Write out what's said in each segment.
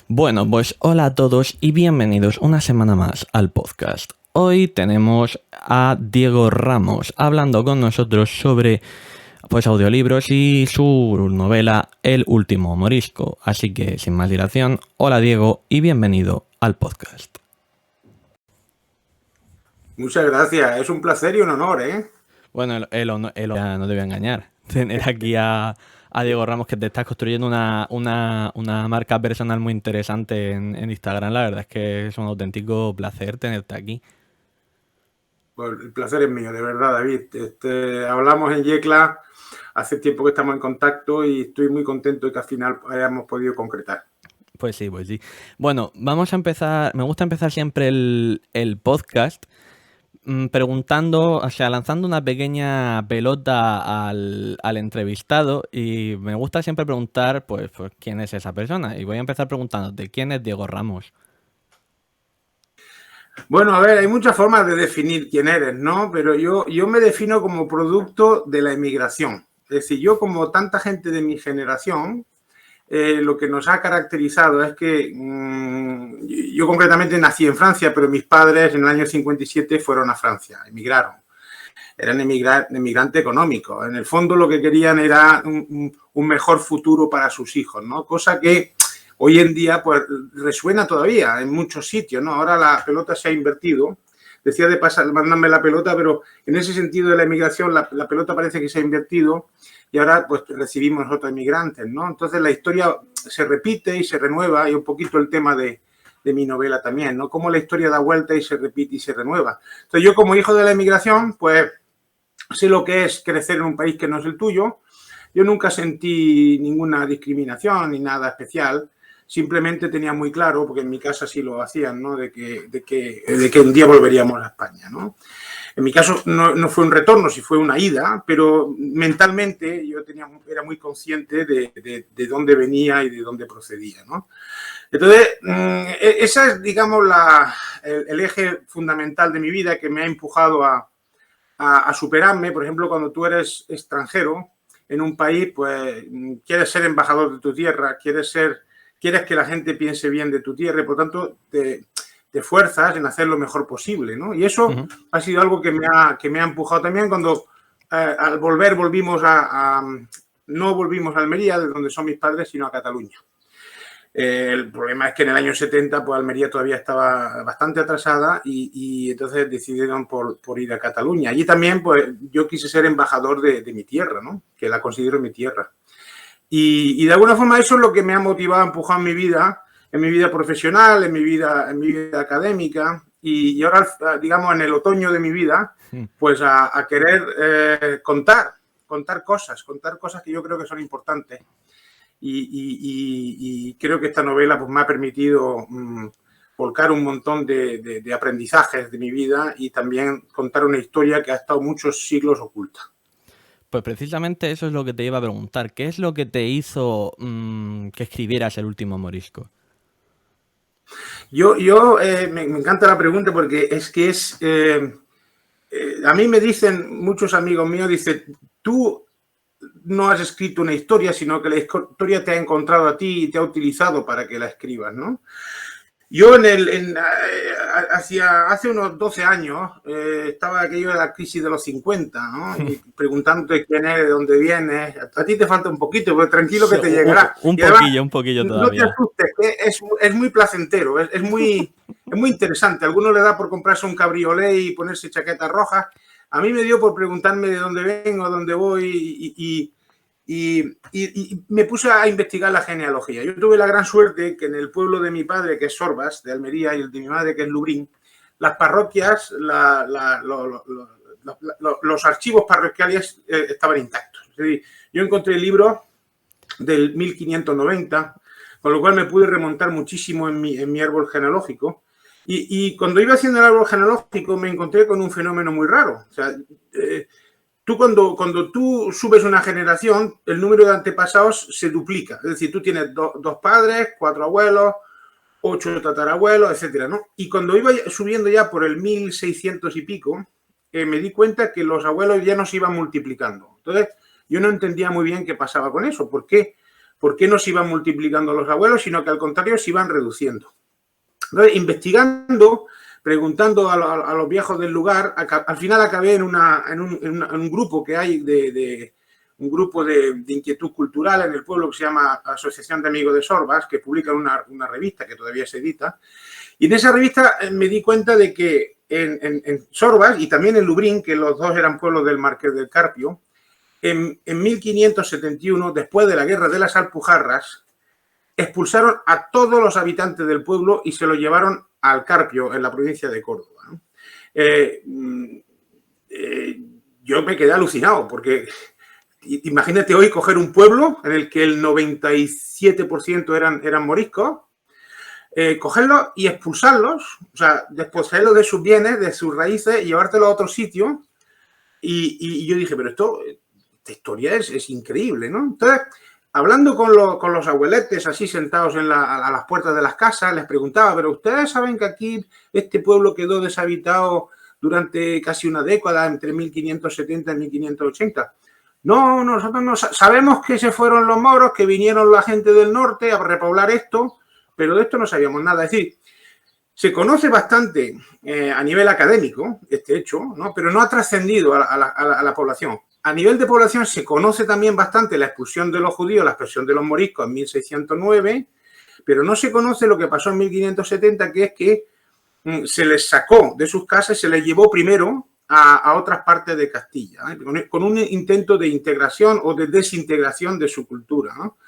Bueno, pues hola a todos y bienvenidos una semana más al podcast. Hoy tenemos a Diego Ramos hablando con nosotros sobre audiolibros y su novela El último morisco. Así que sin más dilación, hola Diego y bienvenido al podcast. Muchas gracias, es un placer y un honor, ¿eh? Bueno, no te voy a engañar. Tener aquí a Diego Ramos, que te estás construyendo una marca personal muy interesante en Instagram. La verdad es que es un auténtico placer tenerte aquí. Pues el placer es mío, de verdad, David. Hablamos en Yecla, hace tiempo que estamos en contacto y estoy muy contento de que al final hayamos podido concretar. Pues sí, pues sí. Bueno, vamos a empezar. Me gusta empezar siempre el podcast preguntando, o sea, lanzando una pequeña pelota al entrevistado, y me gusta siempre preguntar, pues, quién es esa persona. Y voy a empezar preguntándote, ¿quién es Diego Ramos? Bueno, a ver, hay muchas formas de definir quién eres, ¿no? Pero yo me defino como producto de la emigración. Es decir, yo como tanta gente de mi generación, lo que nos ha caracterizado es que yo concretamente nací en Francia, pero mis padres en el año 57 fueron a Francia, emigraron. Eran emigrantes económicos. En el fondo lo que querían era un mejor futuro para sus hijos, ¿no? Cosa que hoy en día pues resuena todavía en muchos sitios, ¿no? Ahora la pelota se ha invertido. Decía de pasar, mándame la pelota, pero en ese sentido de la emigración la pelota parece que se ha invertido y ahora pues recibimos otros inmigrantes, ¿no? Entonces la historia se repite y se renueva, y un poquito el tema de mi novela también, ¿no? Cómo la historia da vuelta y se repite y se renueva. Entonces yo como hijo de la emigración, pues sé lo que es crecer en un país que no es el tuyo. Yo nunca sentí ninguna discriminación ni nada especial. Simplemente tenía muy claro, porque en mi casa sí lo hacían, ¿no? de que un día volveríamos a España, ¿no? En mi caso no fue un retorno, sí fue una ida, pero mentalmente yo era muy consciente de dónde venía y de dónde procedía, ¿no? Entonces, esa es, digamos, el eje fundamental de mi vida que me ha empujado a superarme. Por ejemplo, cuando tú eres extranjero en un país, pues quieres ser embajador de tu tierra, quieres que la gente piense bien de tu tierra, y por tanto te fuerzas en hacer lo mejor posible, ¿no? Y eso ha sido algo que me ha empujado también cuando al volver no volvimos a Almería, de donde son mis padres, sino a Cataluña. El problema es que en el año 70 pues Almería todavía estaba bastante atrasada y entonces decidieron por ir a Cataluña. Allí también pues yo quise ser embajador de mi tierra, ¿no? Que la considero mi tierra. Y de alguna forma eso es lo que me ha motivado a empujar en mi vida profesional, en mi vida académica, y ahora, digamos, en el otoño de mi vida, pues a querer contar cosas que yo creo que son importantes. Y creo que esta novela pues me ha permitido volcar un montón de aprendizajes de mi vida y también contar una historia que ha estado muchos siglos oculta. Pues precisamente eso es lo que te iba a preguntar. ¿Qué es lo que te hizo que escribieras El último morisco? Me encanta la pregunta porque a mí me dicen muchos amigos míos, dicen, tú no has escrito una historia, sino que la historia te ha encontrado a ti y te ha utilizado para que la escribas, ¿no? Yo hace unos 12 años estaba aquello de la crisis de los 50, ¿no? Y preguntándote quién eres, de dónde vienes. A ti te falta un poquito, pero tranquilo que te llegará. Un Y además, poquillo no te todavía. asustes, que es muy placentero, es muy interesante. A algunos le da por comprarse un cabriolet y ponerse chaquetas rojas. A mí me dio por preguntarme de dónde vengo, dónde voy y me puse a investigar la genealogía. Yo tuve la gran suerte que en el pueblo de mi padre, que es Sorbas, de Almería, y el de mi madre, que es Lubrín, las parroquias, los archivos parroquiales estaban intactos. Es decir, yo encontré libros del 1590, con lo cual me pude remontar muchísimo en mi árbol genealógico. Y cuando iba haciendo el árbol genealógico me encontré con un fenómeno muy raro. O sea, tú cuando tú subes una generación, el número de antepasados se duplica. Es decir, tú tienes dos padres, 4 abuelos, 8 tatarabuelos, etcétera, ¿no? Y cuando iba subiendo ya por el 1600 y pico, me di cuenta que los abuelos ya no se iban multiplicando. Entonces, yo no entendía muy bien qué pasaba con eso. ¿Por qué por qué no se iban multiplicando los abuelos, sino que al contrario se iban reduciendo. Entonces, investigando, preguntando a los viejos del lugar, al final acabé en un grupo que hay un grupo de inquietud cultural en el pueblo que se llama Asociación de Amigos de Sorbas, que publica una revista que todavía se edita. Y en esa revista me di cuenta de que en Sorbas y también en Lubrín, que los dos eran pueblos del Marqués del Carpio, en 1571, después de la Guerra de las Alpujarras, expulsaron a todos los habitantes del pueblo y se los llevaron al Carpio, en la provincia de Córdoba, ¿no? Yo me quedé alucinado, porque imagínate hoy coger un pueblo en el que el 97% eran moriscos, cogerlos y expulsarlos, o sea, desposeerlos de sus bienes, de sus raíces, y llevártelos a otro sitio. Y yo dije, pero esta historia es increíble, ¿no? Entonces, hablando con los abueletes así sentados a las puertas de las casas, les preguntaba, pero ¿ustedes saben que aquí este pueblo quedó deshabitado durante casi una década, entre 1570 y 1580? No, nosotros no sabemos que se fueron los moros, que vinieron la gente del norte a repoblar esto, pero de esto no sabíamos nada. Es decir, se conoce bastante a nivel académico este hecho, ¿no? Pero no ha trascendido a la población. A nivel de población se conoce también bastante la expulsión de los judíos, la expulsión de los moriscos en 1609, pero no se conoce lo que pasó en 1570, que es que se les sacó de sus casas y se les llevó primero a otras partes de Castilla, ¿eh? Con un intento de integración o de desintegración de su cultura, ¿no?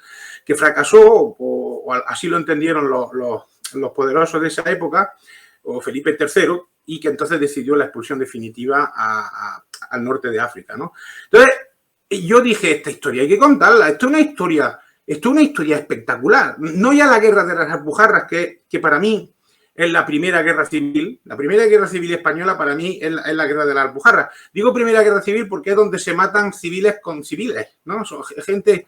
Que fracasó, o así lo entendieron los poderosos de esa época, o Felipe III, y que entonces decidió la expulsión definitiva al norte de África, ¿no? Entonces, yo dije, esta historia hay que contarla, esto es una historia espectacular. No ya la guerra de las Alpujarras, que para mí es la primera guerra civil. La primera guerra civil española para mí es la guerra de las Alpujarras. Digo primera guerra civil porque es donde se matan civiles con civiles, ¿no? Son gente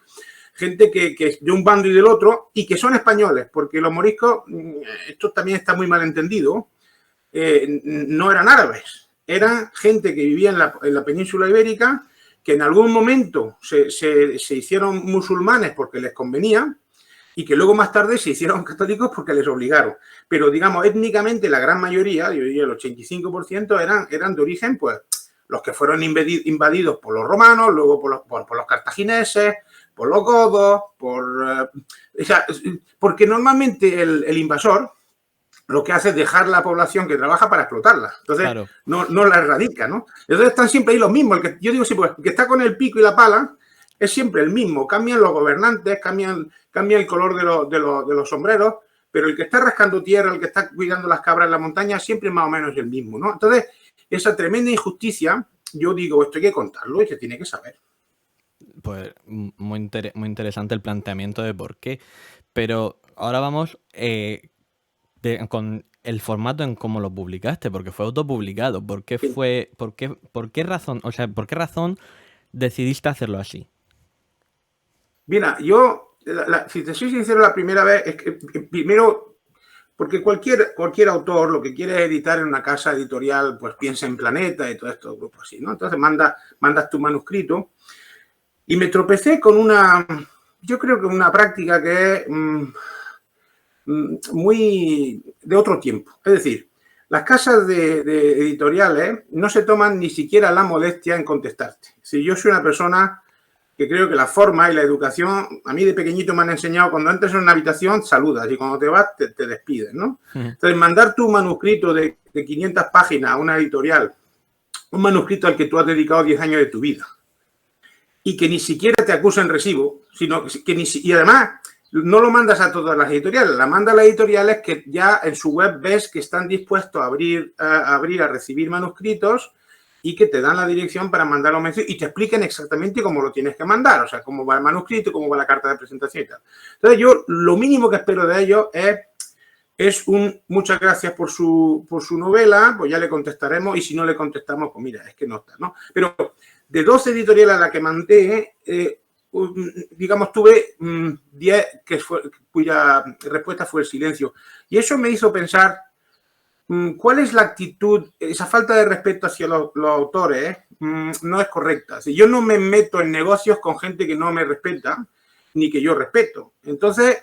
que de un bando y del otro, y que son españoles, porque los moriscos, esto también está muy mal entendido, no eran árabes, eran gente que vivía en la península ibérica, que en algún momento se hicieron musulmanes porque les convenía, y que luego más tarde se hicieron católicos porque les obligaron. Pero, digamos, étnicamente la gran mayoría, yo diría el 85%, eran de origen, pues, los que fueron invadidos por los romanos, luego por los cartagineses, por los godos, porque normalmente el invasor lo que hace es dejar la población que trabaja para explotarla. Entonces, claro, no la erradica, ¿no? Entonces están siempre ahí los mismos. Yo digo siempre, el que está con el pico y la pala es siempre el mismo. Cambian los gobernantes, cambia el color de los sombreros, pero el que está rascando tierra, el que está cuidando las cabras en la montaña, siempre más o menos es el mismo, ¿no? Entonces, esa tremenda injusticia, yo digo, esto hay que contarlo y se tiene que saber. Pues muy interesante el planteamiento de por qué. Pero ahora vamos con el formato en cómo lo publicaste, porque fue autopublicado. ¿Por qué razón decidiste hacerlo así? Mira, yo, si te soy sincero, la primera vez, es que primero, porque cualquier autor lo que quiere es editar en una casa editorial, pues piensa en Planeta y todo esto, grupos así, ¿no? Entonces mandas tu manuscrito. Y me tropecé con yo creo que una práctica que es muy de otro tiempo. Es decir, las casas de editoriales no se toman ni siquiera la molestia en contestarte. Si yo soy una persona que creo que la forma y la educación, a mí de pequeñito me han enseñado, cuando entres en una habitación, saludas, y cuando te vas, te despides, ¿no? Entonces, mandar tu manuscrito de 500 páginas a una editorial, un manuscrito al que tú has dedicado 10 años de tu vida, y que ni siquiera te acusen recibo, sino que y además no lo mandas a todas las editoriales, la mandas a las editoriales que ya en su web ves que están dispuestos a abrir a recibir manuscritos y que te dan la dirección para mandar los mensajes y te expliquen exactamente cómo lo tienes que mandar, o sea, cómo va el manuscrito, cómo va la carta de presentación y tal. Entonces yo lo mínimo que espero de ellos es muchas gracias por su novela, pues ya le contestaremos, y si no le contestamos, pues mira, es que no está, ¿no? Pero de 2 editoriales a las que mandé, digamos, tuve 10 cuya respuesta fue el silencio. Y eso me hizo pensar cuál es la actitud, esa falta de respeto hacia los autores no es correcta. Si yo no me meto en negocios con gente que no me respeta, ni que yo respeto. Entonces,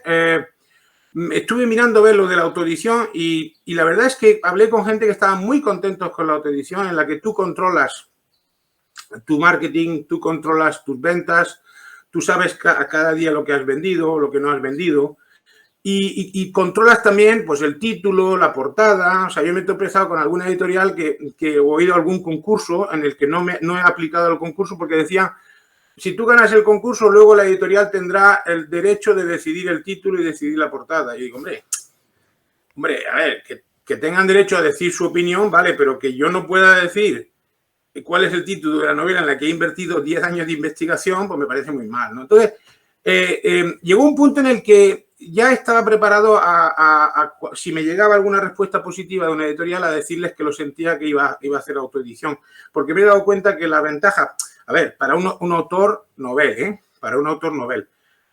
estuve mirando a ver lo de la autoedición y la verdad es que hablé con gente que estaba muy contentos con la autoedición, en la que tú controlas tu marketing, tú controlas tus ventas, tú sabes cada día lo que has vendido, lo que no has vendido. Y controlas también pues el título, la portada. O sea, yo me he tropezado con alguna editorial que he oído algún concurso en el que no he aplicado el concurso porque decían, si tú ganas el concurso, luego la editorial tendrá el derecho de decidir el título y decidir la portada. Y digo, hombre, a ver, que tengan derecho a decir su opinión, vale, pero que yo no pueda decir cuál es el título de la novela en la que he invertido 10 años de investigación, pues me parece muy mal, ¿no? Entonces, llegó un punto en el que ya estaba preparado si me llegaba alguna respuesta positiva de una editorial, a decirles que lo sentía que iba a hacer autoedición. Porque me he dado cuenta que la ventaja, a ver, para un autor novel, para un autor novel,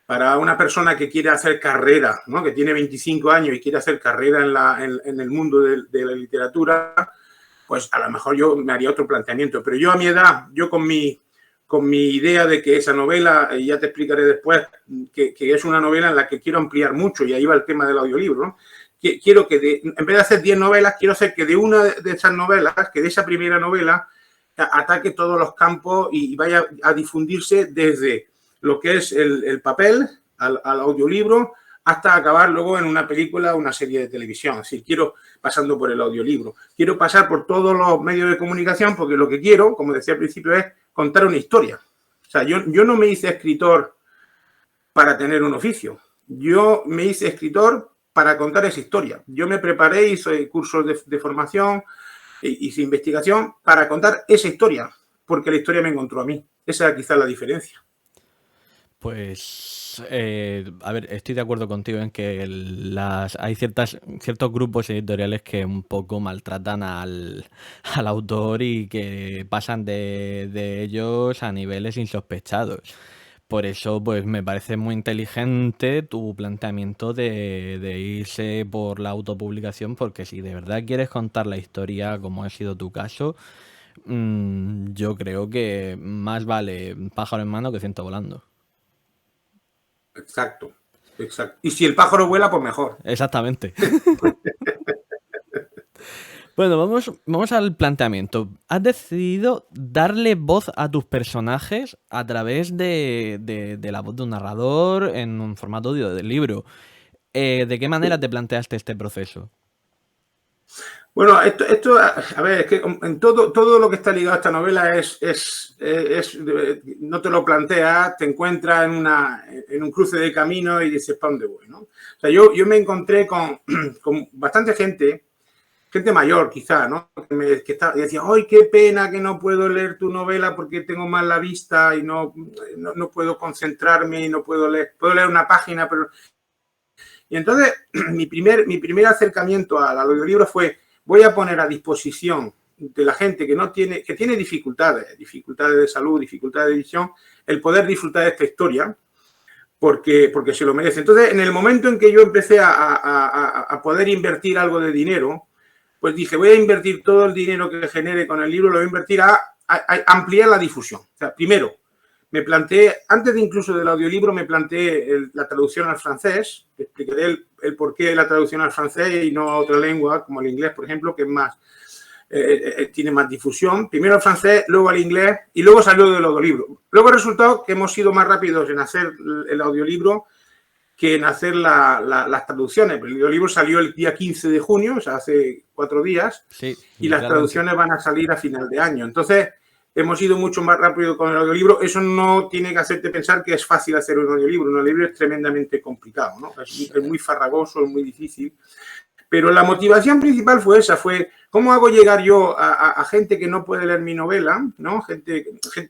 para una persona que quiere hacer carrera, ¿no? Que tiene 25 años y quiere hacer carrera en el mundo de la literatura, pues a lo mejor yo me haría otro planteamiento. Pero yo a mi edad, yo con mi idea de que esa novela, ya te explicaré después, que es una novela en la que quiero ampliar mucho, y ahí va el tema del audiolibro, ¿no? Quiero que en vez de hacer 10 novelas, quiero hacer que de una de esas novelas, que de esa primera novela, ataque todos los campos y vaya a difundirse desde lo que es el papel, al audiolibro, hasta acabar luego en una película o una serie de televisión. Así quiero, pasando por el audiolibro, quiero pasar por todos los medios de comunicación, porque lo que quiero, como decía al principio, es contar una historia. O sea, yo no me hice escritor para tener un oficio. Yo me hice escritor para contar esa historia. Yo me preparé, hice cursos de formación, hice investigación para contar esa historia, porque la historia me encontró a mí. Esa es quizás la diferencia. Pues, a ver, estoy de acuerdo contigo en que hay ciertos grupos editoriales que un poco maltratan al autor y que pasan de ellos a niveles insospechados. Por eso, pues me parece muy inteligente tu planteamiento de irse por la autopublicación, porque si de verdad quieres contar la historia, como ha sido tu caso, yo creo que más vale pájaro en mano que ciento volando. Exacto. Y si el pájaro vuela, pues mejor. Exactamente. Bueno, vamos al planteamiento. Has decidido darle voz a tus personajes a través de la voz de un narrador en un formato del libro. ¿De qué manera te planteaste este proceso? Bueno, esto, a ver, es que en todo lo que está ligado a esta novela no te lo planteas, te encuentras en un cruce de camino y dices, ¿para dónde voy? ¿No? O sea, yo me encontré con bastante gente mayor quizá, ¿no? Que decía, ¡ay, qué pena que no puedo leer tu novela porque tengo mal la vista y no puedo concentrarme y no puedo leer una página, pero... Y entonces, mi primer acercamiento al audiolibro fue, voy a poner a disposición de la gente que tiene dificultades de salud, dificultades de visión, el poder disfrutar de esta historia, porque se lo merece. Entonces, en el momento en que yo empecé a poder invertir algo de dinero, pues dije, voy a invertir todo el dinero que genere con el libro, lo voy a invertir a ampliar la difusión. O sea, primero, me planteé, antes de incluso del audiolibro, me planteé la traducción al francés. Te explicaré el porqué de la traducción al francés y no a otra lengua, como el inglés, por ejemplo, que es más, tiene más difusión. Primero al francés, luego al inglés y luego salió del audiolibro. Luego ha resultado que hemos sido más rápidos en hacer el audiolibro que en hacer las traducciones. El audiolibro salió el día 15 de junio, o sea, hace 4 días, sí, y las traducciones van a salir a final de año. Entonces, hemos ido mucho más rápido con el audiolibro. Eso no tiene que hacerte pensar que es fácil hacer un audiolibro. Un audiolibro es tremendamente complicado, ¿no? Es muy farragoso, es muy difícil. Pero la motivación principal fue esa, fue cómo hago llegar yo a gente que no puede leer mi novela, ¿no? Gente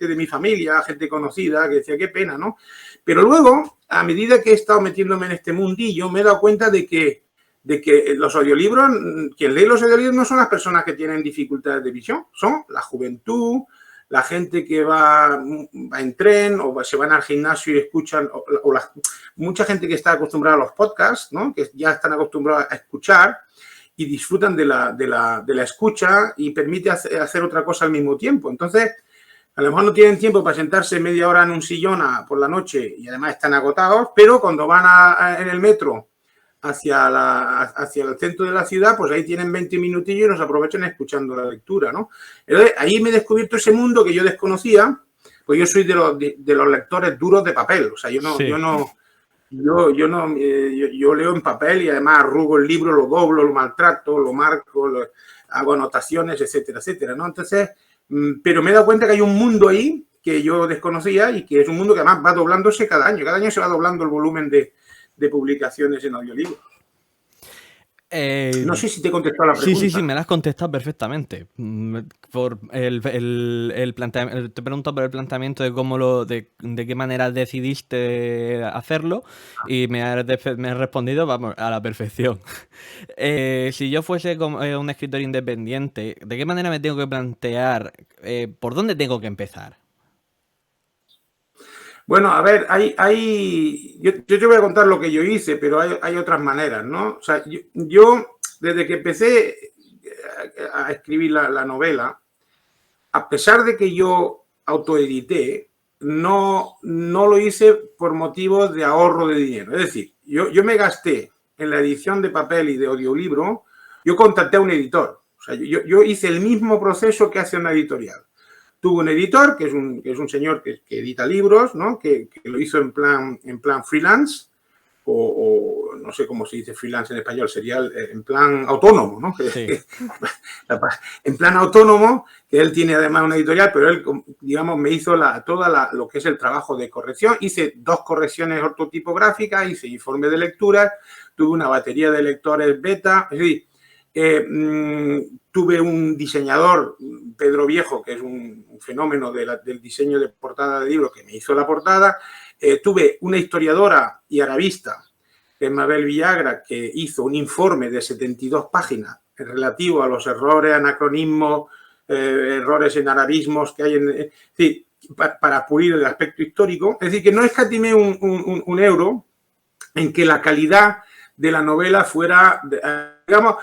de mi familia, gente conocida, que decía, qué pena, ¿no? Pero luego, a medida que he estado metiéndome en este mundillo, me he dado cuenta de que los audiolibros, quien lee los audiolibros no son las personas que tienen dificultades de visión, son la juventud, la gente que va en tren o se van al gimnasio y escuchan, mucha gente que está acostumbrada a los podcasts, ¿no? Que ya están acostumbrados a escuchar y disfrutan de la escucha y permite hacer otra cosa al mismo tiempo. Entonces, A lo mejor no tienen tiempo para sentarse media hora en un sillón por la noche y además están agotados, pero cuando van en el metro hacia el centro de la ciudad, pues ahí tienen 20 minutillos y nos aprovechan escuchando la lectura, ¿no? Entonces, ahí me he descubierto ese mundo que yo desconocía, pues yo soy de los lectores duros de papel, o sea, yo leo en papel y además arrugo el libro, lo doblo, lo maltrato, lo marco, hago anotaciones, etcétera, etcétera, ¿no? Entonces, pero me he dado cuenta que hay un mundo ahí que yo desconocía y que es un mundo que además va doblándose cada año se va doblando el volumen de publicaciones en audiolibros. No sé si te he contestado la pregunta. Sí, me la has contestado perfectamente. Por te pregunto por el planteamiento de de qué manera decidiste hacerlo y me has respondido, vamos, a la perfección. Si yo fuese un escritor independiente, ¿de qué manera me tengo que plantear? ¿Por dónde tengo que empezar? Bueno, a ver, yo te voy a contar lo que yo hice, pero hay otras maneras, ¿no? O sea, yo desde que empecé a escribir la novela, a pesar de que yo autoedité, no lo hice por motivos de ahorro de dinero. Es decir, yo me gasté en la edición de papel y de audiolibro, yo contacté a un editor. O sea, yo hice el mismo proceso que hace una editorial. Tuvo un editor, que es un señor que edita libros, ¿no? Que lo hizo en plan freelance, o no sé cómo se dice freelance en español, sería en plan autónomo, ¿no? Sí. En plan autónomo, que él tiene además una editorial, pero él, digamos, me hizo lo que es el trabajo de corrección. Hice 2 correcciones ortotipográficas, hice informe de lectura, tuve una batería de lectores beta, es decir, tuve un diseñador, Pedro Viejo, que es un fenómeno del diseño de portada de libros, que me hizo la portada. Tuve una historiadora y arabista, que es Mabel Villagra, que hizo un informe de 72 páginas relativo a los errores, anacronismos, errores en arabismos que hay es decir, para pulir el aspecto histórico. Es decir, que no escatimé un euro en que la calidad de la novela fuera, digamos,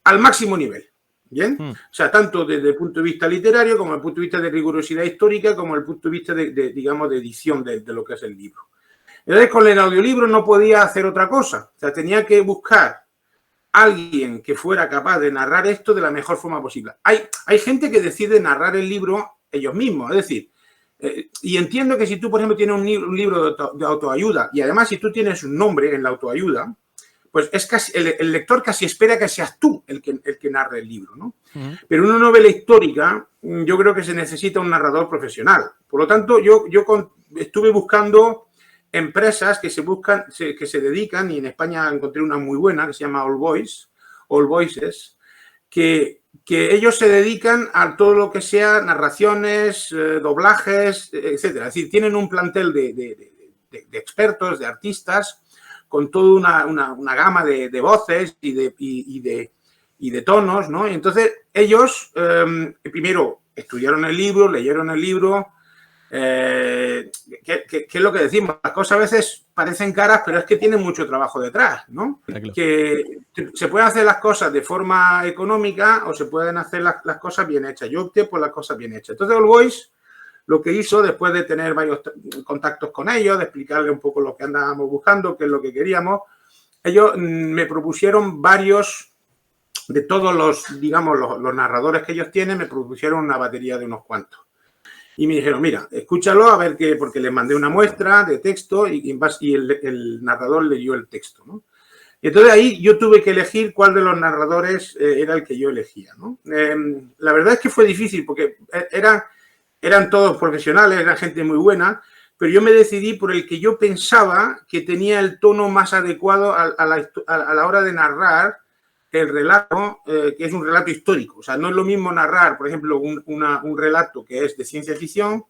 al máximo nivel. ¿Bien? O sea, tanto desde el punto de vista literario como desde el punto de vista de rigurosidad histórica como desde el punto de vista digamos, de edición de lo que es el libro. Entonces, con el audiolibro no podía hacer otra cosa. O sea, tenía que buscar a alguien que fuera capaz de narrar esto de la mejor forma posible. Hay gente que decide narrar el libro ellos mismos, es decir, y entiendo que si tú, por ejemplo, tienes un libro de autoayuda y además si tú tienes un nombre en la autoayuda, pues es casi, el lector casi espera que seas tú el que narre el libro, ¿no? Pero en una novela histórica yo creo que se necesita un narrador profesional. Por lo tanto, yo estuve buscando empresas que se dedican, y en España encontré una muy buena que se llama All Voices, que ellos se dedican a todo lo que sea narraciones, doblajes, etcétera. Es decir, tienen un plantel de expertos, de artistas, con toda una gama de voces y de tonos, ¿no? Y entonces ellos primero estudiaron el libro, leyeron el libro, ¿qué es lo que decimos? Las cosas a veces parecen caras, pero es que tienen mucho trabajo detrás, ¿no? Claro. Que se pueden hacer las cosas de forma económica o se pueden hacer las cosas bien hechas. Yo opté por las cosas bien hechas. Entonces, All Voice lo que hizo, después de tener varios contactos con ellos, de explicarle un poco lo que andábamos buscando, qué es lo que queríamos, ellos me propusieron varios, de todos los, digamos, los narradores que ellos tienen, me propusieron una batería de unos cuantos. Y me dijeron, mira, escúchalo a ver qué, porque les mandé una muestra de texto y el narrador leyó el texto, ¿no? Y entonces ahí yo tuve que elegir cuál de los narradores era el que yo elegía, ¿no? La verdad es que fue difícil porque eran todos profesionales, era gente muy buena, pero yo me decidí por el que yo pensaba que tenía el tono más adecuado a la hora de narrar el relato, que es un relato histórico. O sea, no es lo mismo narrar, por ejemplo, un relato que es de ciencia ficción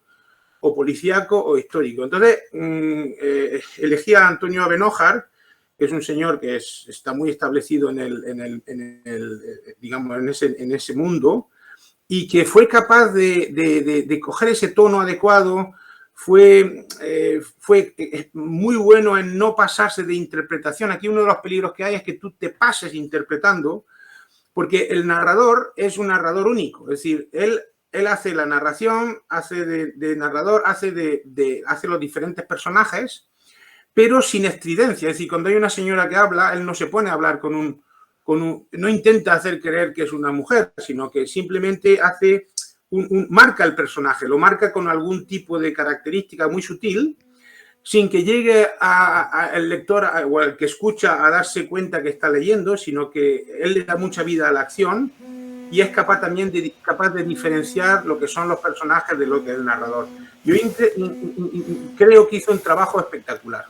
o policíaco o histórico. Entonces, elegí a Antonio Abenójar, que es un señor que está muy establecido digamos, en ese mundo, y que fue capaz de coger ese tono adecuado, fue muy bueno en no pasarse de interpretación. Aquí uno de los peligros que hay es que tú te pases interpretando, porque el narrador es un narrador único, es decir, él él hace la narración, hace de narrador, hace los diferentes personajes, pero sin estridencia. Es decir, cuando hay una señora que habla, él no se pone a hablar no intenta hacer creer que es una mujer, sino que simplemente marca el personaje, lo marca con algún tipo de característica muy sutil, sin que llegue al lector o al que escucha a darse cuenta que está leyendo, sino que él le da mucha vida a la acción y es capaz también de diferenciar lo que son los personajes de lo que es el narrador. Yo creo que hizo un trabajo espectacular.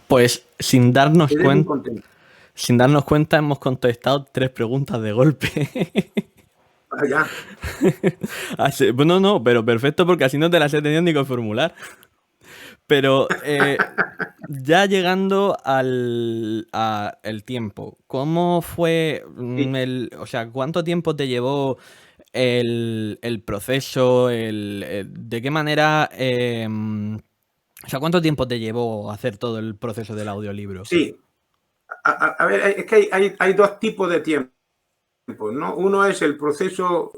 Pues sin darnos cuenta hemos contestado 3 preguntas de golpe. Ya. Bueno, no, pero perfecto, porque así no te las he tenido ni que formular. Pero ya llegando al tiempo, ¿cómo fue o sea, cuánto tiempo te llevó el proceso? ¿De qué manera? O sea, ¿cuánto tiempo te llevó hacer todo el proceso del audiolibro? Sí. A ver, es que hay 2 tipos de tiempo, ¿no? Uno es el proceso,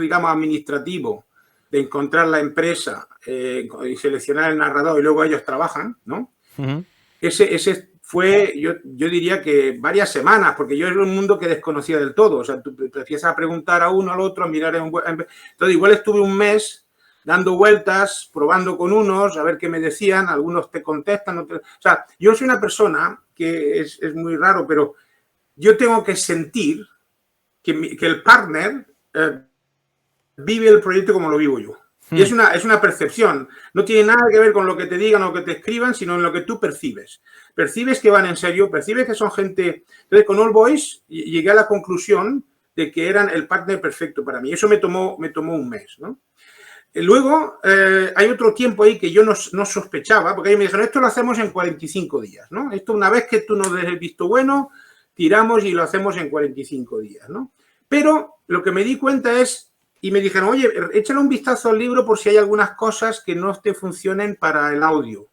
digamos, administrativo, de encontrar la empresa y seleccionar el narrador y luego ellos trabajan, ¿no? Uh-huh. Ese fue, yo diría que varias semanas, porque yo era un mundo que desconocía del todo. O sea, tú te empiezas a preguntar a uno, al otro, a mirar entonces igual estuve un mes dando vueltas, probando con unos, a ver qué me decían, algunos te contestan, otros. O sea, yo soy una persona que es muy raro, pero yo tengo que sentir que el partner vive el proyecto como lo vivo yo. Y es una percepción. No tiene nada que ver con lo que te digan o que te escriban, sino en lo que tú percibes. Percibes que van en serio, percibes que son gente... Entonces, con All Boys llegué a la conclusión de que eran el partner perfecto para mí. Eso me tomó un mes, ¿no? Luego, hay otro tiempo ahí que yo no sospechaba, porque ellos me dijeron, esto lo hacemos en 45 días, ¿no? Esto, una vez que tú nos des el visto bueno, tiramos y lo hacemos en 45 días, ¿no? Pero lo que me di cuenta es... Y me dijeron, oye, échale un vistazo al libro por si hay algunas cosas que no te funcionen para el audio.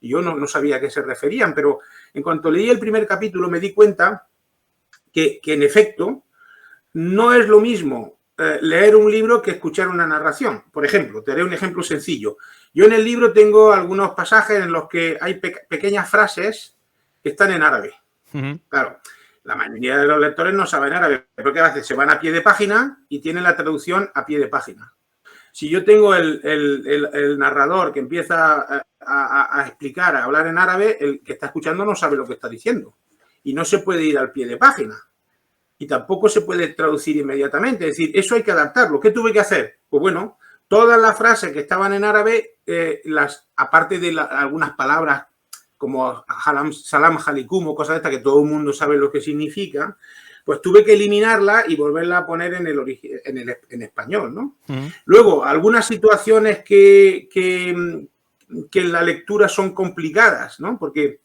Y yo no sabía a qué se referían, pero en cuanto leí el primer capítulo me di cuenta que en efecto, no es lo mismo leer un libro que escuchar una narración. Por ejemplo, te daré un ejemplo sencillo. Yo en el libro tengo algunos pasajes en los que hay pequeñas frases que están en árabe. Uh-huh. Claro. La mayoría de los lectores no saben árabe, porque a veces se van a pie de página y tienen la traducción a pie de página. Si yo tengo el narrador que empieza a explicar, a hablar en árabe, el que está escuchando no sabe lo que está diciendo. Y no se puede ir al pie de página. Y tampoco se puede traducir inmediatamente. Es decir, eso hay que adaptarlo. ¿Qué tuve que hacer? Pues bueno, todas las frases que estaban en árabe, aparte de algunas palabras como salam halikum o cosas de estas que todo el mundo sabe lo que significa, pues tuve que eliminarla y volverla a poner en español, ¿no? Uh-huh. Luego, algunas situaciones que en la lectura son complicadas, ¿no? Porque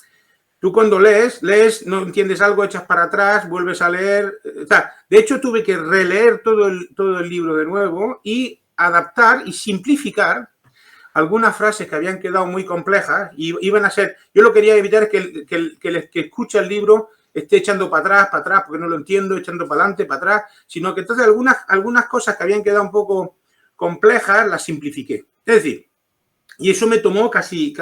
tú cuando lees, no entiendes algo, echas para atrás, vuelves a leer. O sea, de hecho, tuve que releer todo el libro de nuevo y adaptar y simplificar algunas frases que habían quedado muy complejas y iban a ser... Yo lo quería evitar que el que escucha el libro esté echando para atrás, porque no lo entiendo, echando para adelante, para atrás, sino que entonces algunas cosas que habían quedado un poco complejas las simplifiqué. Es decir, y eso me tomó casi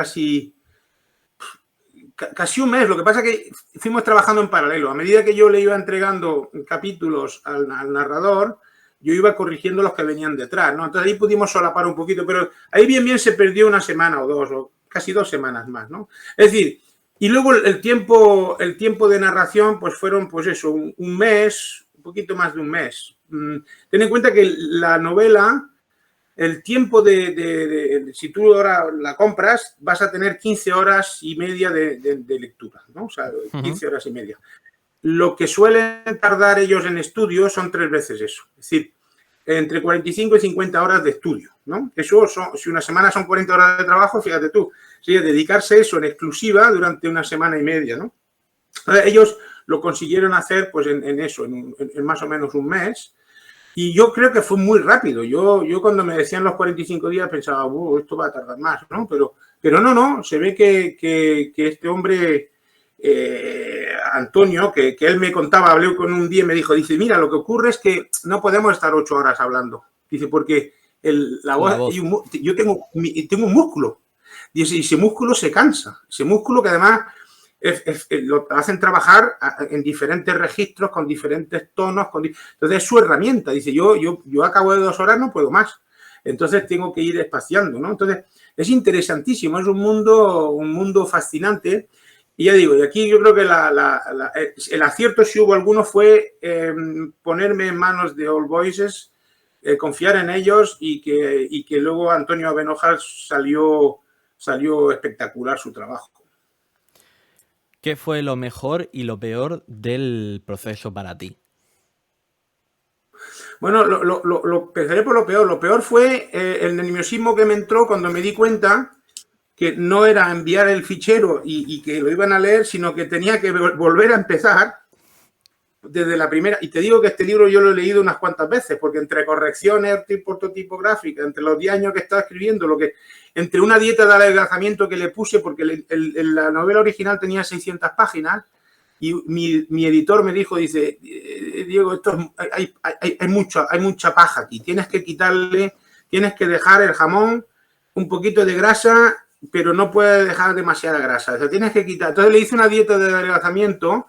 un mes. Lo que pasa es que fuimos trabajando en paralelo. A medida que yo le iba entregando capítulos al narrador, yo iba corrigiendo los que venían detrás, ¿no? Entonces ahí pudimos solapar un poquito, pero ahí bien se perdió una semana o 2, o casi 2 semanas más, ¿no? Es decir, y luego el tiempo de narración, pues fueron, pues eso, un mes, un poquito más de un mes. Ten en cuenta que la novela, el tiempo si tú ahora la compras, vas a tener 15 horas y media de lectura, ¿no? O sea, 15 horas y media. Lo que suelen tardar ellos en estudio son 3 veces eso. Es decir, entre 45 y 50 horas de estudio, ¿no? Eso si una semana son 40 horas de trabajo, fíjate tú, sería dedicarse eso en exclusiva durante una semana y media, ¿no? Ellos lo consiguieron hacer pues en más o menos un mes y yo creo que fue muy rápido. Yo cuando me decían los 45 días pensaba, esto va a tardar más, ¿no? Pero no, se ve que este hombre Antonio, que él me contaba, hablé con un día y me dijo, dice, mira, lo que ocurre es que no podemos estar 8 horas hablando. Dice, porque la voz. Yo tengo un músculo. Dice, y ese músculo se cansa. Ese músculo que además lo hacen trabajar en diferentes registros, con diferentes tonos. Entonces es su herramienta. Dice, yo acabo de 2 horas, no puedo más. Entonces tengo que ir espaciando, ¿no? Entonces es interesantísimo, es un mundo fascinante. Y ya digo, y aquí yo creo que el acierto, si hubo alguno, fue ponerme en manos de All Voices, confiar en ellos y que luego Antonio Abenojas salió espectacular su trabajo. ¿Qué fue lo mejor y lo peor del proceso para ti? Bueno, empezaré por lo peor. Lo peor fue el nerviosismo que me entró cuando me di cuenta que no era enviar el fichero y que lo iban a leer, sino que tenía que volver a empezar desde la primera. Y te digo que este libro yo lo he leído unas cuantas veces, porque entre correcciones ortotipográficas, entre los 10 años que estaba escribiendo, entre una dieta de adelgazamiento que le puse, porque la novela original tenía 600 páginas, y mi editor me dijo, dice, Diego, hay mucha paja aquí, tienes que dejar el jamón, un poquito de grasa, pero no puedes dejar demasiada grasa, o sea, tienes que quitar. Entonces le hice una dieta de adelgazamiento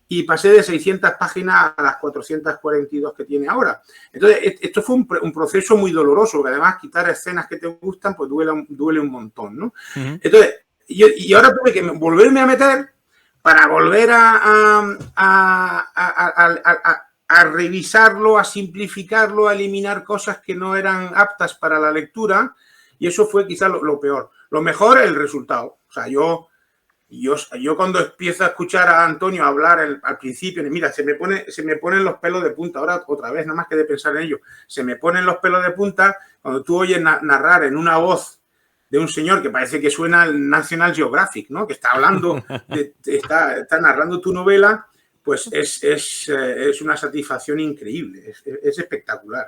y pasé de 600 páginas a las 442 que tiene ahora. Entonces, esto fue un proceso muy doloroso, porque además quitar escenas que te gustan, pues duele un montón, ¿no? Uh-huh. Entonces, y ahora tuve que volverme a meter para volver a revisarlo, a simplificarlo, a eliminar cosas que no eran aptas para la lectura, y eso fue quizás lo peor. Lo mejor, el resultado. O sea, yo cuando empiezo a escuchar a Antonio hablar al principio, mira, se me ponen los pelos de punta. Ahora, otra vez, nada más que de pensar en ello, se me ponen los pelos de punta cuando tú oyes narrar en una voz de un señor que parece que suena al National Geographic, ¿no? Que está hablando, está narrando tu novela, pues es una satisfacción increíble, es espectacular.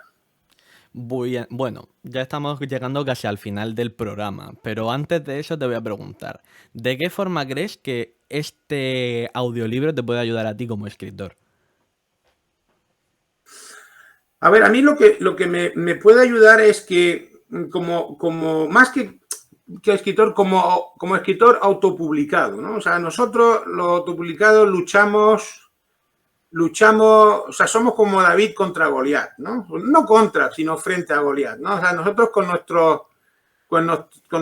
Bueno, ya estamos llegando casi al final del programa, pero antes de eso te voy a preguntar, ¿de qué forma crees que este audiolibro te puede ayudar a ti como escritor? A ver, a mí lo que me puede ayudar es que, como más que escritor, como escritor autopublicado, ¿no? O sea, nosotros los autopublicados luchamos, o sea, somos como David contra Goliat, ¿no? No contra, sino frente a Goliat, ¿no? O sea, nosotros con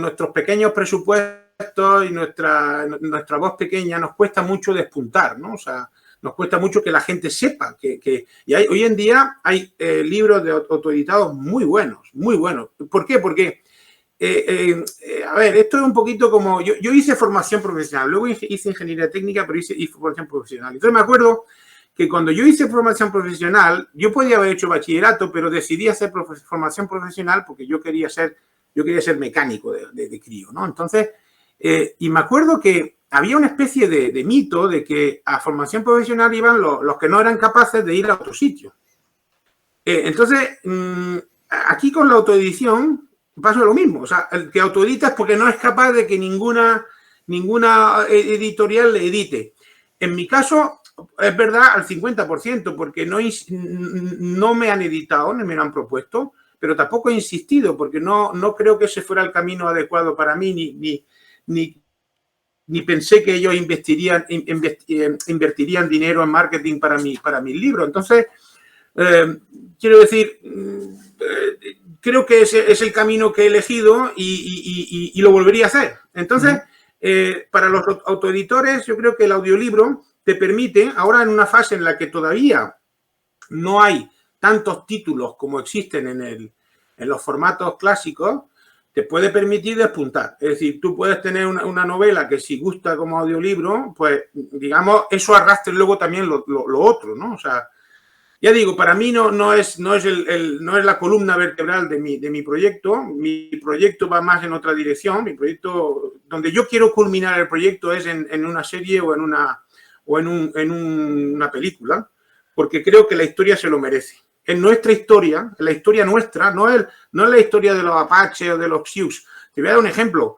nuestros pequeños presupuestos y nuestra voz pequeña nos cuesta mucho despuntar, ¿no? O sea, nos cuesta mucho que la gente sepa y hoy en día hay libros de autoeditados muy buenos, muy buenos. ¿Por qué? Porque a ver, esto es un poquito como yo hice formación profesional, luego hice ingeniería técnica, pero hice formación profesional. Entonces me acuerdo que cuando yo hice formación profesional, yo podía haber hecho bachillerato, pero decidí hacer formación profesional porque yo quería ser mecánico de crío, ¿no? Entonces, y me acuerdo que había una especie de mito de que a formación profesional iban los que no eran capaces de ir a otro sitio. Entonces, aquí con la autoedición pasa lo mismo. O sea, el que autoedita es porque no es capaz de que ninguna editorial le edite. En mi caso, es verdad al 50%, porque no me han editado, ni me lo han propuesto, pero tampoco he insistido, porque no creo que ese fuera el camino adecuado para mí, ni pensé que ellos invertirían dinero en marketing para mi libro. Entonces, quiero decir, creo que ese es el camino que he elegido y lo volvería a hacer. Entonces, para los autoeditores, yo creo que el audiolibro te permite, ahora en una fase en la que todavía no hay tantos títulos como existen en los formatos clásicos, te puede permitir despuntar. Es decir, tú puedes tener una novela que si gusta como audiolibro, pues, digamos, eso arrastre luego también lo otro, ¿no? O sea, ya digo, para mí no es la columna vertebral de mi proyecto. Mi proyecto va más en otra dirección. Mi proyecto, donde yo quiero culminar el proyecto es en una serie o en una película, porque creo que la historia se lo merece. En nuestra historia, en la historia nuestra, no es la historia de los apaches o de los sioux. Te voy a dar un ejemplo.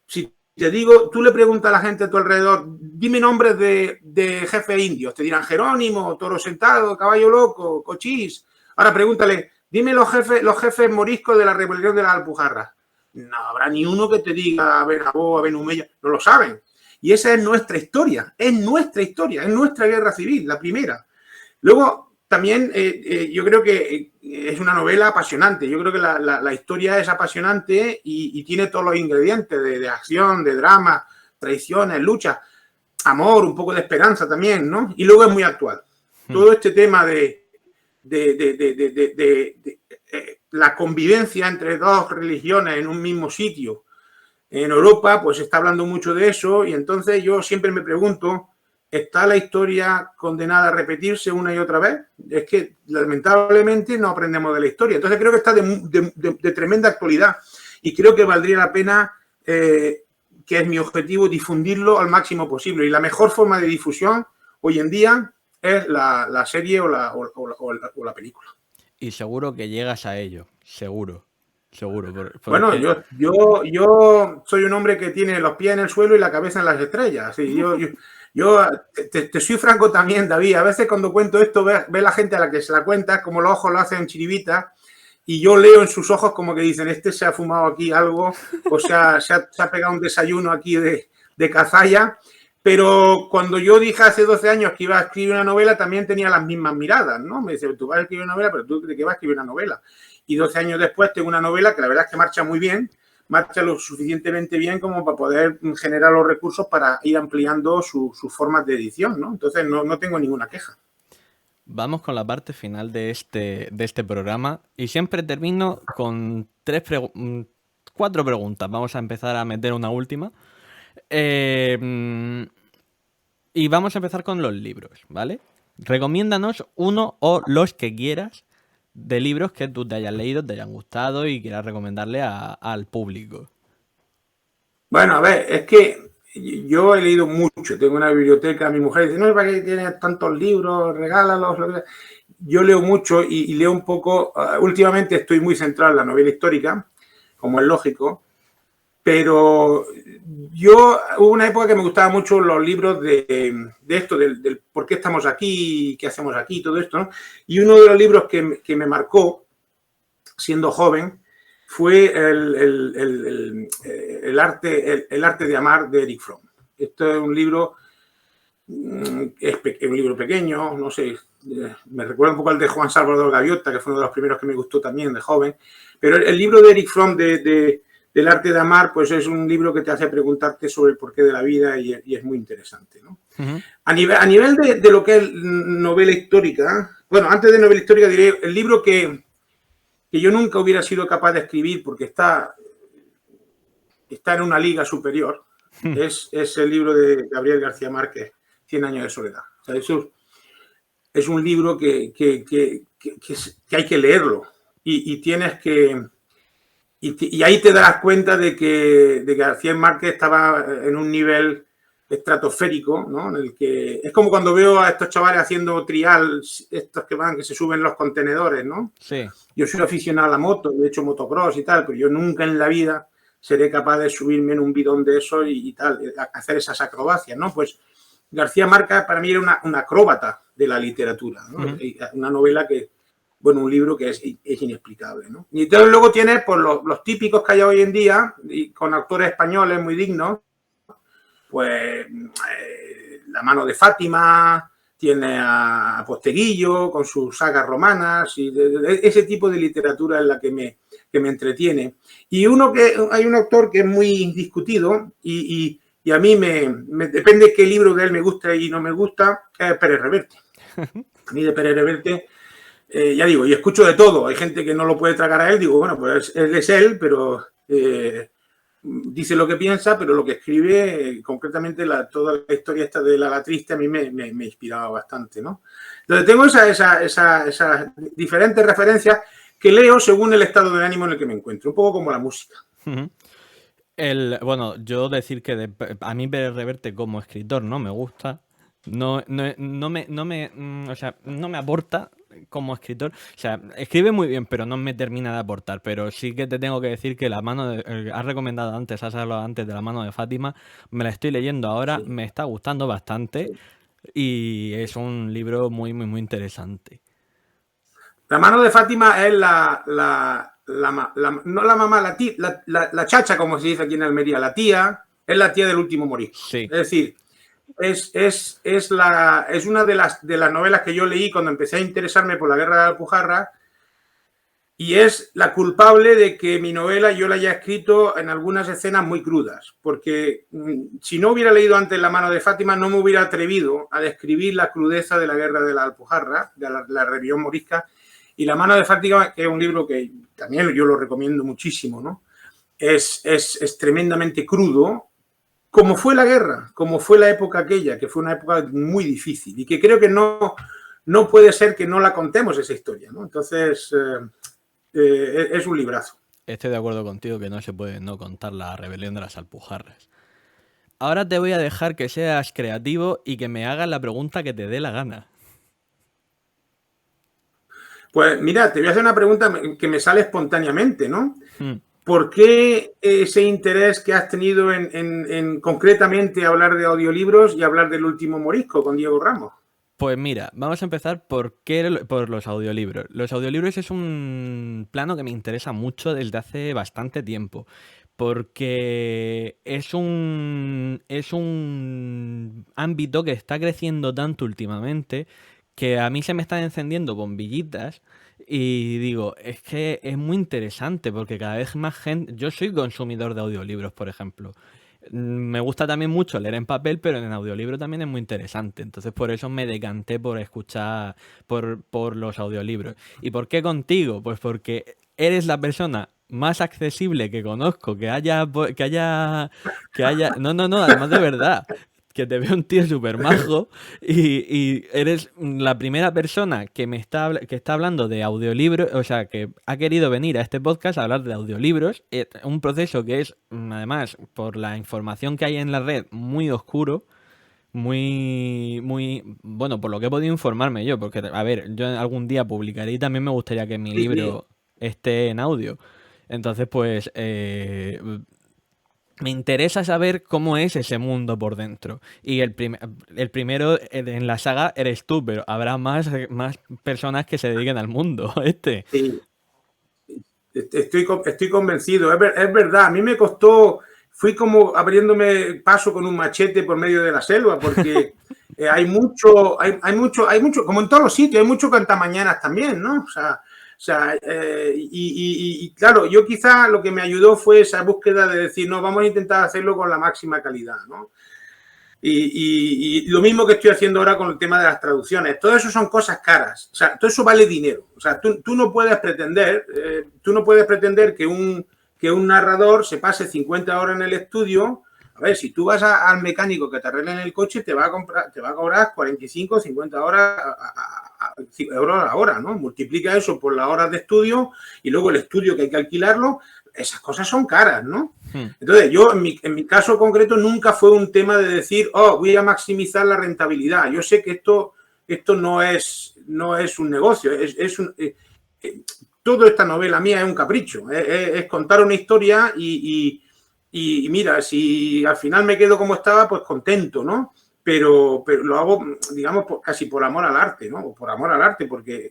Si te digo, tú le preguntas a la gente a tu alrededor, dime nombres de jefes indios. Te dirán Jerónimo, Toro Sentado, Caballo Loco, Cochís. Ahora pregúntale, dime los jefes moriscos de la rebelión de las Alpujarras. No habrá ni uno que te diga Benabó, Benumella. No lo saben. Y esa es nuestra historia. Es nuestra guerra civil, la primera. Luego, también yo creo que es una novela apasionante. Yo creo que la historia es apasionante y tiene todos los ingredientes de acción, de drama, traiciones, luchas, amor, un poco de esperanza también, ¿no? Y luego es muy actual. Todo este tema de la convivencia entre dos religiones en un mismo sitio. En Europa, pues se está hablando mucho de eso y entonces yo siempre me pregunto, ¿está la historia condenada a repetirse una y otra vez? Es que lamentablemente no aprendemos de la historia. Entonces creo que está de tremenda actualidad y creo que valdría la pena, que es mi objetivo, difundirlo al máximo posible. Y la mejor forma de difusión hoy en día es la serie o la película. Y seguro que llegas a ello, seguro. Bueno, yo soy un hombre que tiene los pies en el suelo y la cabeza en las estrellas. Y yo te soy franco también, David. A veces cuando cuento esto, ve la gente a la que se la cuenta, como los ojos lo hacen chiribita, y yo leo en sus ojos como que dicen, este se ha fumado aquí algo, o sea, se ha pegado un desayuno aquí de cazalla. Pero cuando yo dije hace 12 años que iba a escribir una novela, también tenía las mismas miradas, ¿no? Me dice, tú vas a escribir una novela, pero tú de qué vas a escribir una novela. Y 12 años después tengo una novela que la verdad es que marcha muy bien, marcha lo suficientemente bien como para poder generar los recursos para ir ampliando sus formas de edición, ¿no? Entonces no tengo ninguna queja. Vamos con la parte final de este programa y siempre termino con 4 preguntas. Vamos a empezar a meter una última. Y vamos a empezar con los libros, ¿vale? Recomiéndanos uno o los que quieras de libros que tú te hayas leído, te hayan gustado y quieras recomendarle al público. Bueno, a ver, es que yo he leído mucho, tengo una biblioteca, mi mujer dice, no, ¿para qué tienes tantos libros? Regálalos. Yo leo mucho y leo un poco, últimamente estoy muy centrado en la novela histórica, como es lógico, pero hubo una época que me gustaban mucho los libros de esto, del por qué estamos aquí, qué hacemos aquí, todo esto, ¿no? Y uno de los libros que me marcó, siendo joven, fue el arte de amar de Erich Fromm. Esto es un libro, un libro pequeño, no sé, me recuerda un poco al de Juan Salvador Gaviota, que fue uno de los primeros que me gustó también de joven, pero el libro de Erich Fromm del arte de amar, pues es un libro que te hace preguntarte sobre el porqué de la vida y es muy interesante, ¿no? Uh-huh. A nivel de lo que es novela histórica, bueno, antes de novela histórica diré el libro que yo nunca hubiera sido capaz de escribir porque está en una liga superior, es el libro de Gabriel García Márquez, 100 años de soledad. O sea, eso es un libro que hay que leerlo y tienes que... Y ahí te das cuenta de que García Márquez estaba en un nivel estratosférico, ¿no? En el que es como cuando veo a estos chavales haciendo trial, estos que se suben los contenedores, ¿no? Sí. Yo soy aficionado a la moto, he hecho motocross y tal, pero yo nunca en la vida seré capaz de subirme en un bidón de eso y tal, hacer esas acrobacias, ¿no? Pues García Márquez para mí era un acróbata de la literatura, ¿no? Uh-huh. Una novela que, bueno, un libro que es inexplicable, ¿no? Y entonces luego tienes pues, los típicos que hay hoy en día, y con autores españoles muy dignos, pues La mano de Fátima, tiene a Posteguillo con sus sagas romanas, y ese tipo de literatura es la que me entretiene. Y hay un autor que es muy discutido y a mí depende qué libro de él me gusta y no me gusta, es Pérez Reverte. A mí de Pérez Reverte... ya digo, y escucho de todo. Hay gente que no lo puede tragar a él. Digo, bueno, pues él es él, pero dice lo que piensa, pero lo que escribe, concretamente toda la historia esta de La Triste, a mí me inspiraba bastante, ¿no? Entonces tengo esas diferentes referencias que leo según el estado de ánimo en el que me encuentro, un poco como la música. Bueno, yo decir que a mí Pérez Reverte como escritor no me gusta. O sea, no me aporta como escritor, o sea, escribe muy bien, pero no me termina de aportar. Pero sí que te tengo que decir que has recomendado antes, has hablado antes de La mano de Fátima, me la estoy leyendo ahora, Sí, me está gustando bastante sí. y es un libro muy, muy, muy interesante. La mano de Fátima es no la mamá, la chacha, como se dice aquí en Almería, la tía, es la tía del último morisco. Sí, Es decir, es una de las novelas que yo leí cuando empecé a interesarme por la guerra de la Alpujarra y es la culpable de que mi novela yo la haya escrito en algunas escenas muy crudas, porque si no hubiera leído antes La mano de Fátima no me hubiera atrevido a describir la crudeza de la guerra de la Alpujarra, de la rebelión morisca, y La mano de Fátima, que es un libro que también yo lo recomiendo muchísimo, ¿no? Es tremendamente crudo, como fue la guerra, como fue la época aquella, que fue una época muy difícil y que creo que no puede ser que no la contemos esa historia, ¿no? Entonces, es un librazo. estoy de acuerdo contigo que no se puede no contar la rebelión de las Alpujarras. Ahora te voy a dejar que seas creativo y que me hagas la pregunta que te dé la gana. Pues mira, te voy a hacer una pregunta que me sale espontáneamente, ¿no? Hmm. ¿Por qué ese interés que has tenido en concretamente hablar de audiolibros y hablar del último morisco con Diego Ramos? Pues mira, vamos a empezar por los audiolibros. Los audiolibros es un plano que me interesa mucho desde hace bastante tiempo, porque es un ámbito que está creciendo tanto últimamente que a mí se me están encendiendo bombillitas y digo, es que es muy interesante porque cada vez más gente... Yo soy consumidor de audiolibros, por ejemplo. Me gusta también mucho leer en papel, pero en audiolibro también es muy interesante. Entonces por eso me decanté por escuchar por los audiolibros. ¿Y por qué contigo? Pues porque eres la persona más accesible que conozco, que haya... No, no, no, además de verdad, que te veo un tío súper majo y eres la primera persona que está hablando de audiolibros, o sea, que ha querido venir a este podcast a hablar de audiolibros, un proceso que es, además, por la información que hay en la red, muy oscuro, muy, muy, bueno, por lo que he podido informarme yo, porque, a ver, yo algún día publicaré y también me gustaría que mi Sí, sí. libro esté en audio. Entonces, pues, me interesa saber cómo es ese mundo por dentro. Y el primero en la saga eres tú, pero habrá más personas que se dediquen al mundo este. Sí. Estoy convencido. Es verdad, a mí me costó, fui como abriéndome paso con un machete por medio de la selva, porque hay mucho, como en todos los sitios, hay mucho cantamañanas también, ¿no? Y claro, yo quizá lo que me ayudó fue esa búsqueda de decir, no, vamos a intentar hacerlo con la máxima calidad, ¿no? Y lo mismo que estoy haciendo ahora con el tema de las traducciones. Todo eso son cosas caras. O sea, todo eso vale dinero. O sea, tú no puedes pretender, que un narrador se pase 50 horas en el estudio. A ver, si tú vas al mecánico que te arregle en el coche, te va a cobrar 45 o 50 horas euros a la hora, ¿no? Multiplica eso por las horas de estudio y luego el estudio que hay que alquilarlo. Esas cosas son caras, ¿no? Entonces, yo en mi caso concreto nunca fue un tema de decir, oh, voy a maximizar la rentabilidad. Yo sé que esto no es un negocio, toda esta novela mía es un capricho, es contar una historia y mira, si al final me quedo como estaba, pues contento, ¿no? Pero lo hago, digamos, casi por amor al arte, ¿no? O por amor al arte, porque,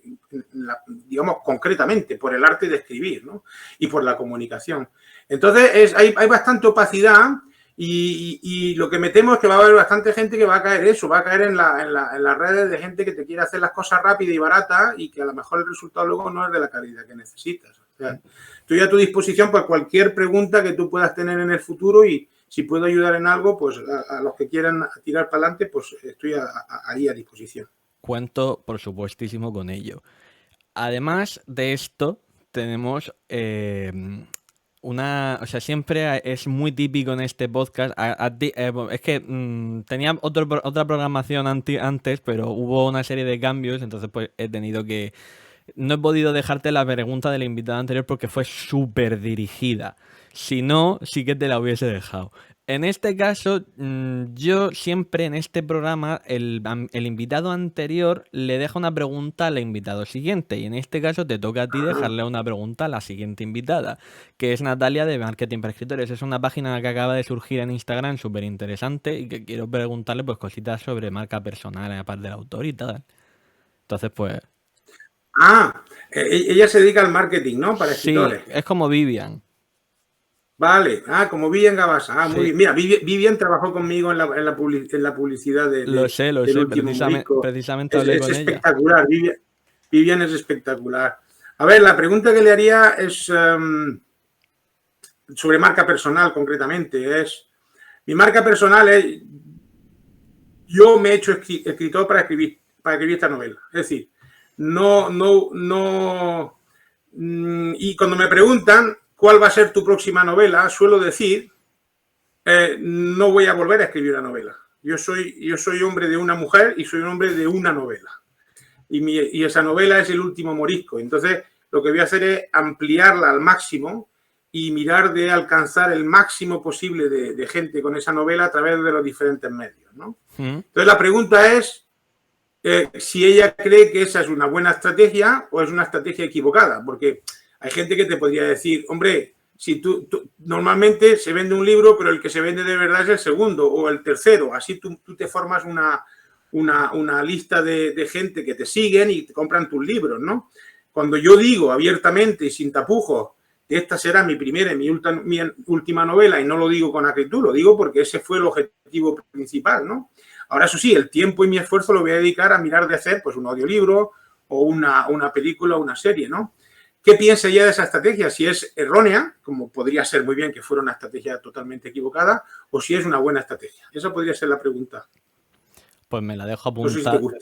digamos, concretamente, por el arte de escribir, ¿no? Y por la comunicación. Entonces, hay bastante opacidad y lo que me temo es que va a haber bastante gente que va a caer eso, va a caer en las redes de gente que te quiere hacer las cosas rápidas y baratas y que a lo mejor el resultado luego no es de la calidad que necesitas. O sea, estoy a tu disposición para cualquier pregunta que tú puedas tener en el futuro y si puedo ayudar en algo, pues a los que quieran tirar para adelante, pues estoy ahí a disposición. Cuento, por supuestísimo, con ello. Además de esto, tenemos o sea, siempre es muy típico en este podcast. Es que tenía otra programación antes, pero hubo una serie de cambios, entonces pues he tenido que... No he podido dejarte la pregunta de la invitada anterior porque fue súper dirigida. Si no, sí que te la hubiese dejado. En este caso, yo siempre en este programa, el invitado anterior le deja una pregunta al invitado siguiente. Y en este caso te toca a ti dejarle una pregunta a la siguiente invitada, que es Natalia de Marketing para Escritores. Es una página que acaba de surgir en Instagram súper interesante y que quiero preguntarle pues cositas sobre marca personal, aparte del autor y tal. Entonces, pues... Ella se dedica al marketing, ¿no? Para escritores. Sí, es como Vivian. Vale, como Vivian Gabasa. Muy Sí. bien. Mira, Vivian trabajó conmigo en la publicidad Lo sé, del último Morisco. precisamente hablé con ella. Espectacular, Vivian es espectacular. A ver, la pregunta que le haría es sobre marca personal concretamente. Mi marca personal es, yo me he hecho escritor para escribir esta novela. Es decir, y cuando me preguntan cuál va a ser tu próxima novela, suelo decir, no voy a volver a escribir una novela. Yo soy hombre de una mujer y soy un hombre de una novela. Y esa novela es El último morisco. Entonces, lo que voy a hacer es ampliarla al máximo y mirar de alcanzar el máximo posible de gente con esa novela a través de los diferentes medios, ¿no? Entonces, la pregunta es si ella cree que esa es una buena estrategia o es una estrategia equivocada, porque hay gente que te podría decir, hombre, si tú normalmente se vende un libro, pero el que se vende de verdad es el segundo o el tercero, así tú te formas una lista de gente que te siguen y te compran tus libros, ¿no? Cuando yo digo abiertamente y sin tapujos que esta será mi primera y mi última novela, y no lo digo con acritud, lo digo porque ese fue el objetivo principal, ¿no? Ahora, eso sí, el tiempo y mi esfuerzo lo voy a dedicar a mirar de hacer pues un audiolibro o una película o una serie, ¿no? ¿Qué piensa ella de esa estrategia? Si es errónea, como podría ser muy bien que fuera una estrategia totalmente equivocada, o si es una buena estrategia. Esa podría ser la pregunta. Pues me la dejo apuntada. No sé si te gusta.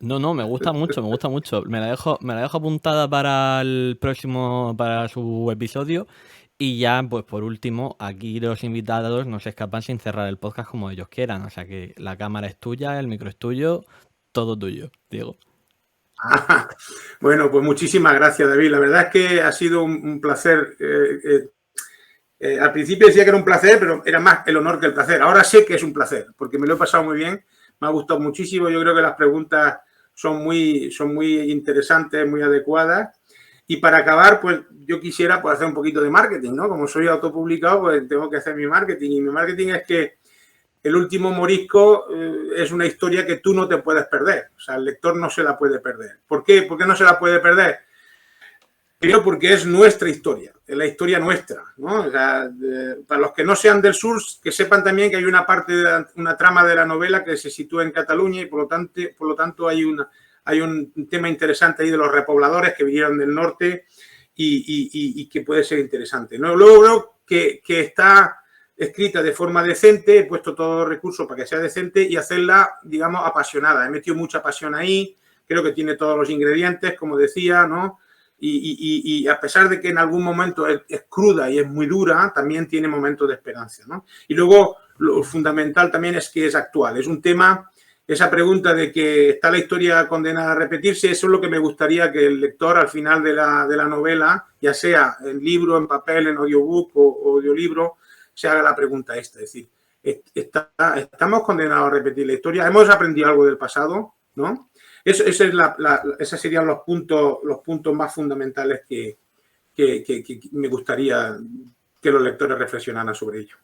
No, me gusta mucho, me gusta mucho. Me la dejo apuntada para el próximo, para su episodio. Y ya, pues por último, aquí los invitados no se escapan sin cerrar el podcast como ellos quieran. O sea que la cámara es tuya, el micro es tuyo, todo tuyo, Diego. Bueno, pues muchísimas gracias, David. La verdad es que ha sido un placer. Al principio decía que era un placer, pero era más el honor que el placer. Ahora sé que es un placer, porque me lo he pasado muy bien. Me ha gustado muchísimo. Yo creo que las preguntas son muy interesantes, muy adecuadas. Y para acabar, pues yo quisiera pues, hacer un poquito de marketing, ¿no? Como soy autopublicado, pues tengo que hacer mi marketing. Y mi marketing es que El último morisco es una historia que tú no te puedes perder. O sea, el lector no se la puede perder. ¿Por qué? ¿Por qué no se la puede perder? Creo porque es nuestra historia, es la historia nuestra, ¿no? O sea, para los que no sean del sur, que sepan también que hay una parte, una trama de la novela que se sitúa en Cataluña y por lo tanto hay un tema interesante ahí de los repobladores que vinieron del norte y que puede ser interesante, ¿no? Luego creo que está escrita de forma decente, he puesto todos los recursos para que sea decente y hacerla, digamos, apasionada. He metido mucha pasión ahí, creo que tiene todos los ingredientes, como decía, ¿no? Y a pesar de que en algún momento es cruda y es muy dura, también tiene momentos de esperanza, ¿no? Y luego lo fundamental también es que es actual. Es un tema, esa pregunta de que está la historia condenada a repetirse, eso es lo que me gustaría que el lector al final de la novela, ya sea en libro, en papel, en audiobook o audiolibro, se haga la pregunta esta. Es decir, ¿estamos condenados a repetir la historia? ¿Hemos aprendido algo del pasado? ¿No? Esos serían los puntos más fundamentales que me gustaría que los lectores reflexionaran sobre ello.